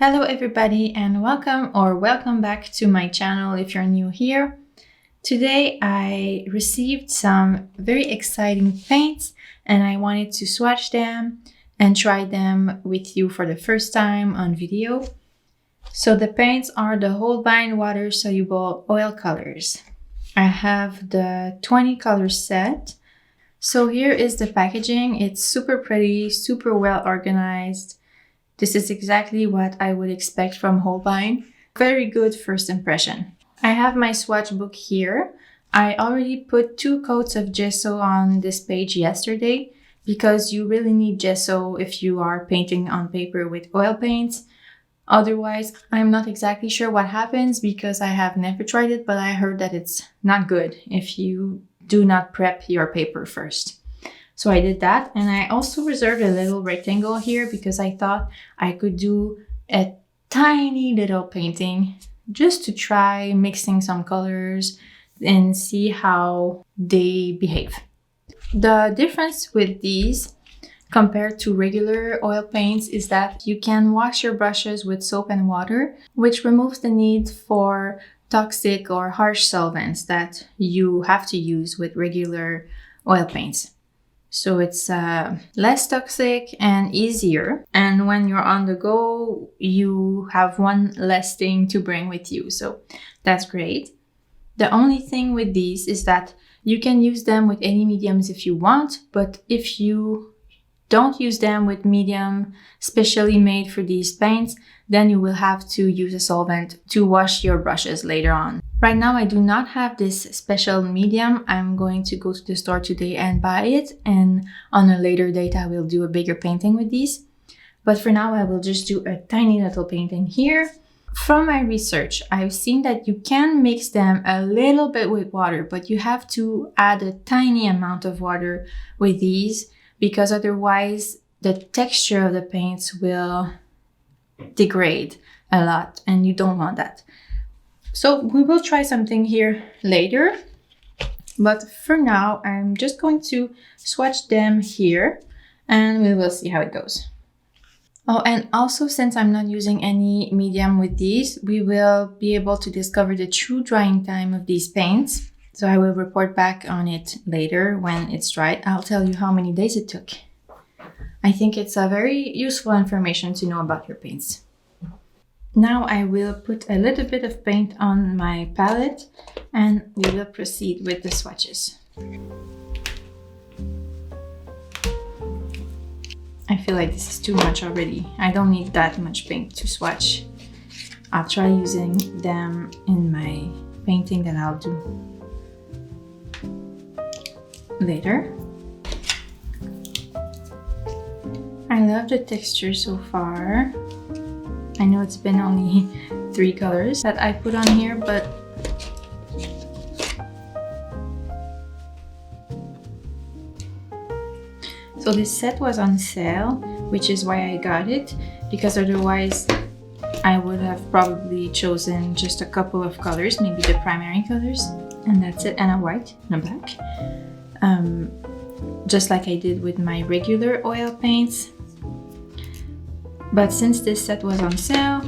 Hello everybody and welcome back to my channel if you're new here. Today I received some very exciting paints and I wanted to swatch them and try them with you for the first time on video. So the paints are the Holbein water soluble oil colors. I have the 20 color set. So here is the packaging. It's super pretty, super well organized. This is exactly what I would expect from Holbein. Very good first impression. I have my swatch book here. I already put 2 coats of gesso on this page yesterday because you really need gesso if you are painting on paper with oil paints. Otherwise, I'm not exactly sure what happens because I have never tried it, but I heard that it's not good if you do not prep your paper first. So I did that, and I also reserved a little rectangle here because I thought I could do a tiny little painting just to try mixing some colors and see how they behave. The difference with these compared to regular oil paints is that you can wash your brushes with soap and water, which removes the need for toxic or harsh solvents that you have to use with regular oil paints. So it's less toxic and easier. And when you're on the go, you have one less thing to bring with you. So that's great. The only thing with these is that you can use them with any mediums if you want. But if you don't use them with medium specially made for these paints, then you will have to use a solvent to wash your brushes later on. Right now, I do not have this special medium. I'm going to go to the store today and buy it. And on a later date, I will do a bigger painting with these. But for now, I will just do a tiny little painting here. From my research, I've seen that you can mix them a little bit with water, but you have to add a tiny amount of water with these because otherwise the texture of the paints will degrade a lot and you don't want that. So we will try something here later, but for now I'm just going to swatch them here and we will see how it goes. Oh, and also since I'm not using any medium with these, we will be able to discover the true drying time of these paints. So I will report back on it later when it's dried. I'll tell you how many days it took. I think it's a very useful information to know about your paints. Now I will put a little bit of paint on my palette and we will proceed with the swatches. I feel like this is too much already. I don't need that much paint to swatch. I'll try using them in my painting that I'll do later. I love the texture so far. I know it's been only 3 colors that I put on here, but so this set was on sale, which is why I got it, because otherwise I would have probably chosen just a couple of colors, maybe the primary colors, and that's it, and a white and a black. Just like I did with my regular oil paints. But since this set was on sale,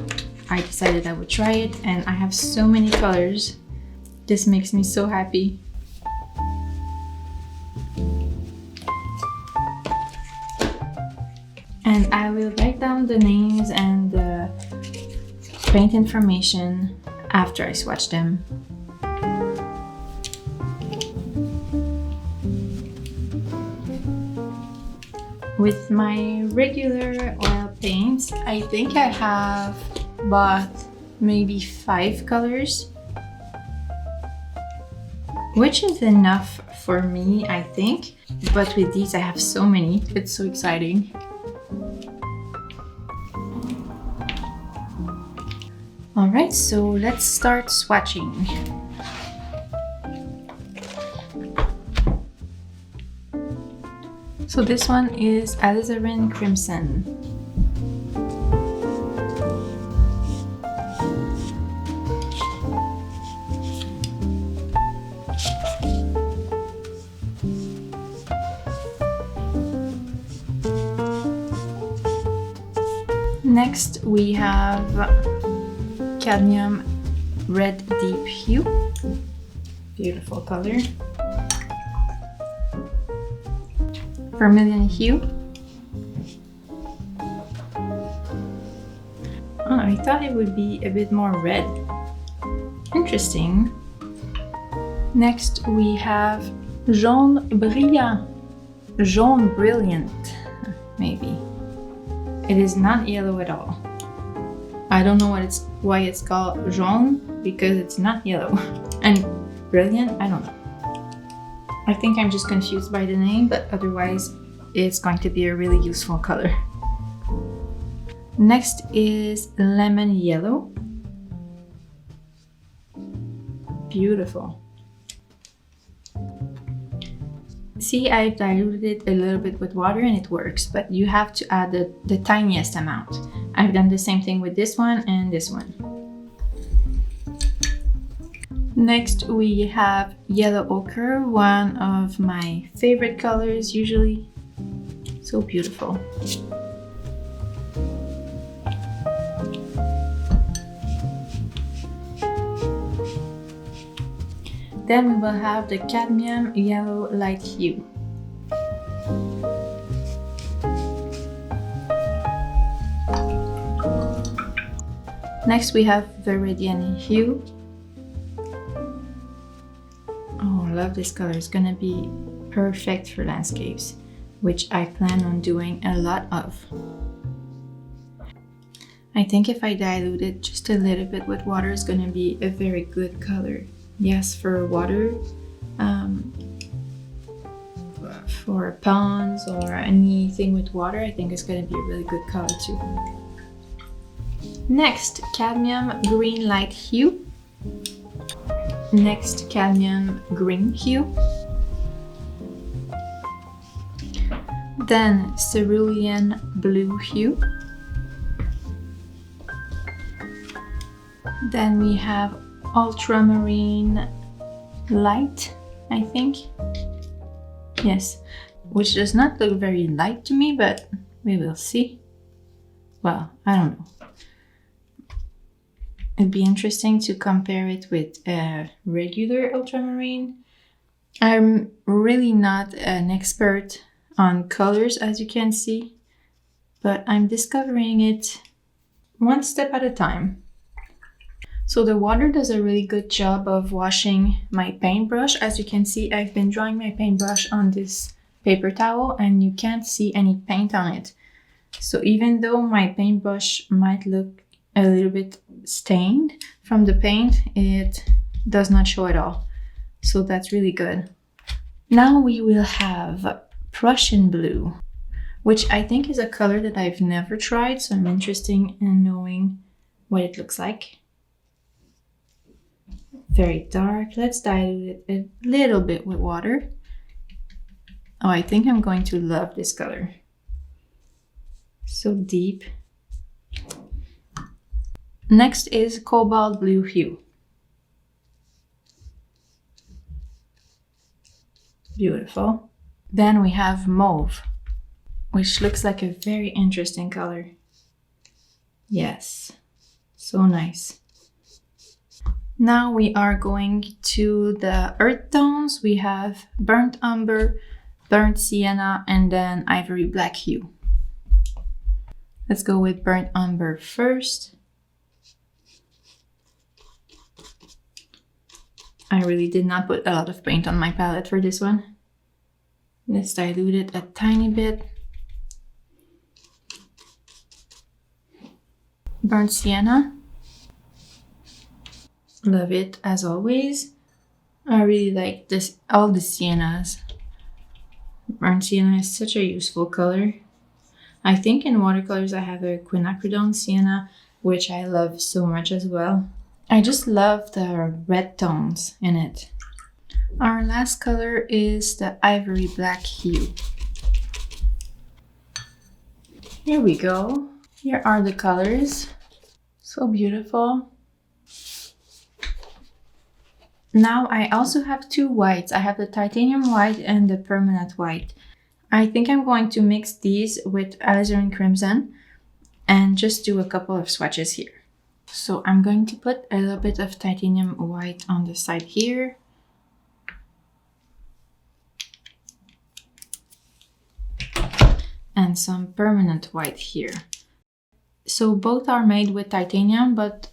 I decided I would try it, and I have so many colors. This makes me so happy. And I will write down the names and the paint information after I swatch them. With my regular oil paints, I think I have bought maybe 5 colors, which is enough for me, I think. But with these, I have so many. It's so exciting. Alright, so let's start swatching. So this one is Alizarin Crimson. Next we have cadmium red deep hue. Beautiful color. Vermilion hue. Oh, I thought it would be a bit more red. Interesting. Next we have jaune brillant. Jaune brilliant, maybe. It is not yellow at all. I don't know why it's called jaune, because it's not yellow. And brilliant, I don't know. I think I'm just confused by the name, but otherwise it's going to be a really useful color. Next is lemon yellow. Beautiful. See, I've diluted it a little bit with water and it works, but you have to add the tiniest amount. I've done the same thing with this one and this one. Next we have yellow ochre, one of my favorite colors usually. So beautiful. Then we will have the cadmium yellow light hue. Next we have viridian hue. Oh, I love this color. It's gonna be perfect for landscapes, which I plan on doing a lot of. I think if I dilute it just a little bit with water, it's gonna be a very good color. Yes, for water, for ponds or anything with water, I think it's going to be a really good color too. Next, cadmium green light hue. Next, cadmium green hue. Then, cerulean blue hue. Then we have ultramarine light, I think. Yes, which does not look very light to me, but we will see. Well, I don't know. It'd be interesting to compare it with a regular ultramarine. I'm really not an expert on colors, as you can see, but I'm discovering it one step at a time. So the water does a really good job of washing my paintbrush. As you can see, I've been drying my paintbrush on this paper towel and you can't see any paint on it. So even though my paintbrush might look a little bit stained from the paint, it does not show at all. So that's really good. Now we will have Prussian blue, which I think is a color that I've never tried. So I'm interested in knowing what it looks like. Very dark. Let's dilute it a little bit with water. Oh, I think I'm going to love this color. So deep. Next is cobalt blue hue. Beautiful. Then we have mauve, which looks like a very interesting color. Yes, so nice. Now we are going to the earth tones. We have burnt umber, burnt sienna, and then ivory black hue. Let's go with burnt umber first. I really did not put a lot of paint on my palette for this one. Let's dilute it a tiny bit. Burnt sienna. Love it as always. I really like this, all the siennas. Burnt sienna is such a useful color. I think in watercolors I have a quinacridone sienna, which I love so much as well. I just love the red tones in it. Our last color is the ivory black hue. Here we go. Here are the colors. So beautiful. Now I also have two whites. I have the titanium white and the permanent white. I think I'm going to mix these with alizarin crimson and just do a couple of swatches here. So I'm going to put a little bit of titanium white on the side here. And some permanent white here. So both are made with titanium, but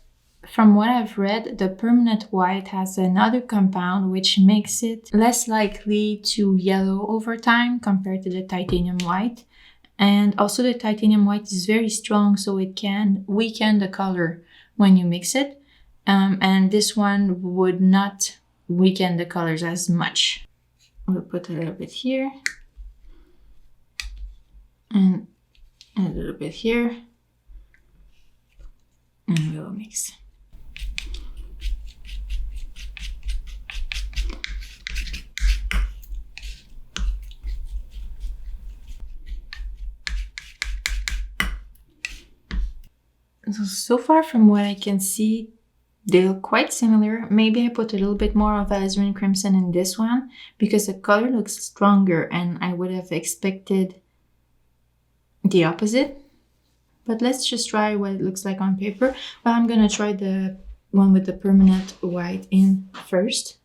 from what I've read, the permanent white has another compound which makes it less likely to yellow over time compared to the titanium white. And also the titanium white is very strong, so it can weaken the color when you mix it. And this one would not weaken the colors as much. We'll put a little bit here. And a little bit here. And we'll mix. So far from what I can see, they look quite similar. Maybe I put a little bit more of alizarin crimson in this one because the color looks stronger and I would have expected the opposite. But let's just try what it looks like on paper. Well, I'm gonna try the one with the permanent white in first.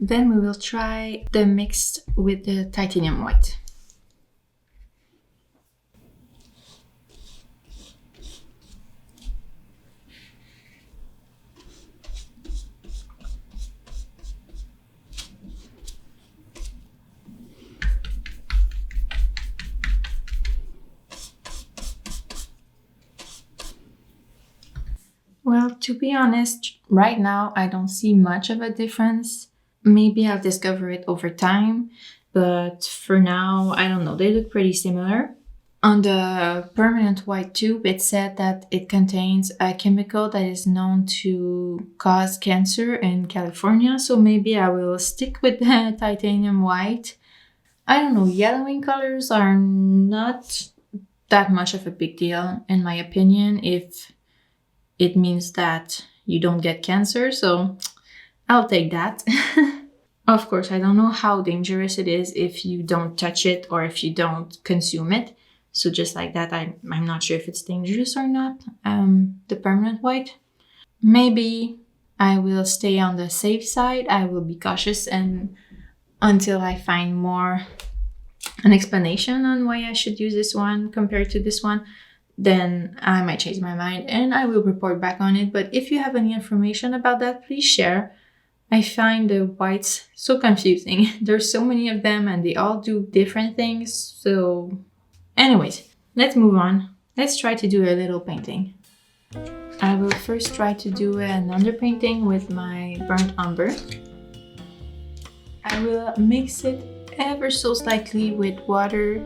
Then we will try the mixed with the titanium white. Well, to be honest, right now I don't see much of a difference. Maybe I'll discover it over time, but for now, I don't know. They look pretty similar. On the permanent white tube, it said that it contains a chemical that is known to cause cancer in California, so maybe I will stick with the titanium white. I don't know, yellowing colors are not that much of a big deal, in my opinion, if it means that you don't get cancer, so I'll take that. Of course, I don't know how dangerous it is if you don't touch it or if you don't consume it. So just like that, I'm not sure if it's dangerous or not, the permanent white. Maybe I will stay on the safe side. I will be cautious and until I find an explanation on why I should use this one compared to this one, then I might change my mind and I will report back on it. But if you have any information about that, please share. I find the whites so confusing. There's so many of them and they all do different things. So anyways, let's move on. Let's try to do a little painting. I will first try to do an underpainting with my burnt umber. I will mix it ever so slightly with water.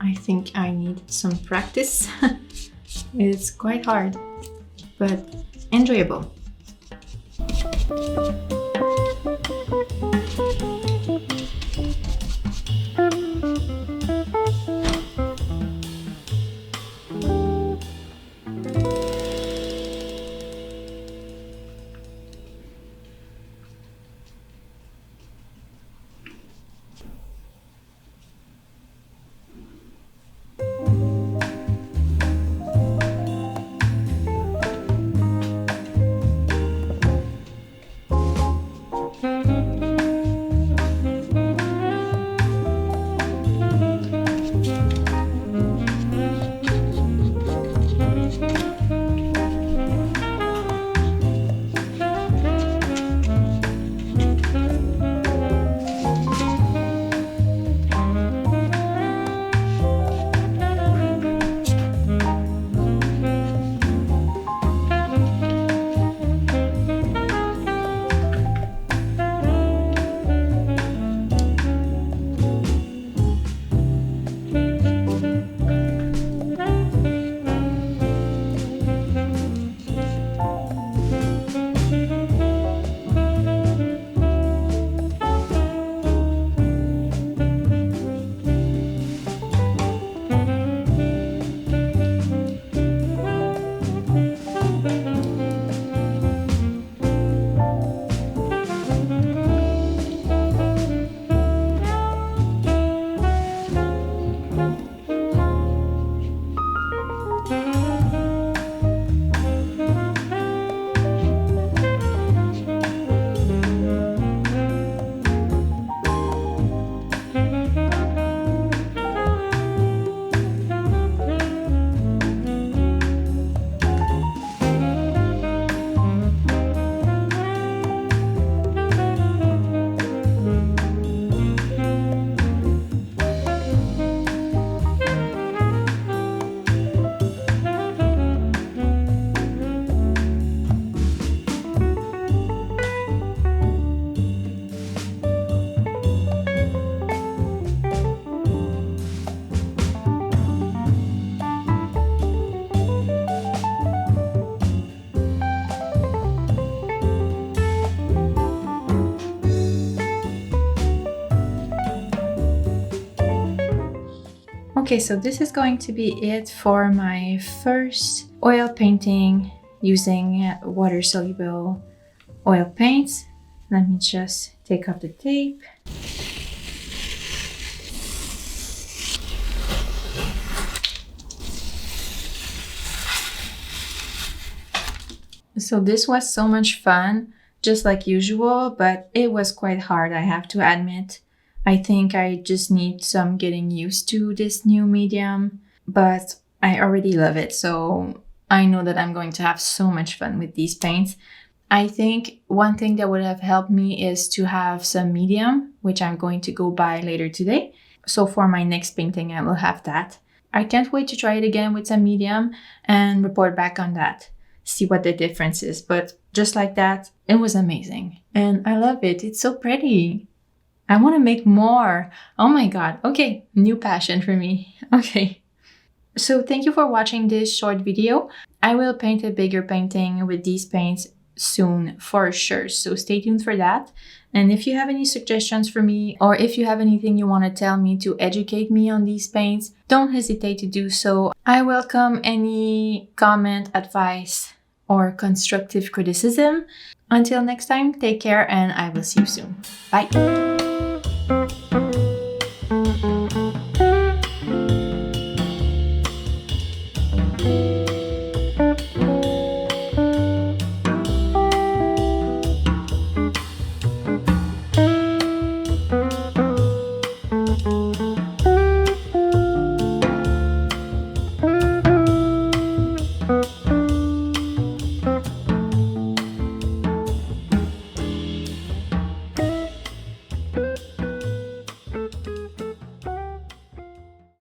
I think I need some practice. It's quite hard, but enjoyable. Okay, so this is going to be it for my first oil painting using water-soluble oil paints. Let me just take off the tape. So this was so much fun, just like usual, but it was quite hard, I have to admit. I think I just need some getting used to this new medium, but I already love it, so I know that I'm going to have so much fun with these paints. I think one thing that would have helped me is to have some medium, which I'm going to go buy later today. So for my next painting, I will have that. I can't wait to try it again with some medium and report back on that, see what the difference is. But just like that, it was amazing. And I love it. It's so pretty. I want to make more. Oh my God. Okay, new passion for me. Okay. So thank you for watching this short video. I will paint a bigger painting with these paints soon for sure, so stay tuned for that. And if you have any suggestions for me, or if you have anything you want to tell me to educate me on these paints, don't hesitate to do so. I welcome any comment, advice, or constructive criticism. Until next time, take care and I will see you soon. Bye!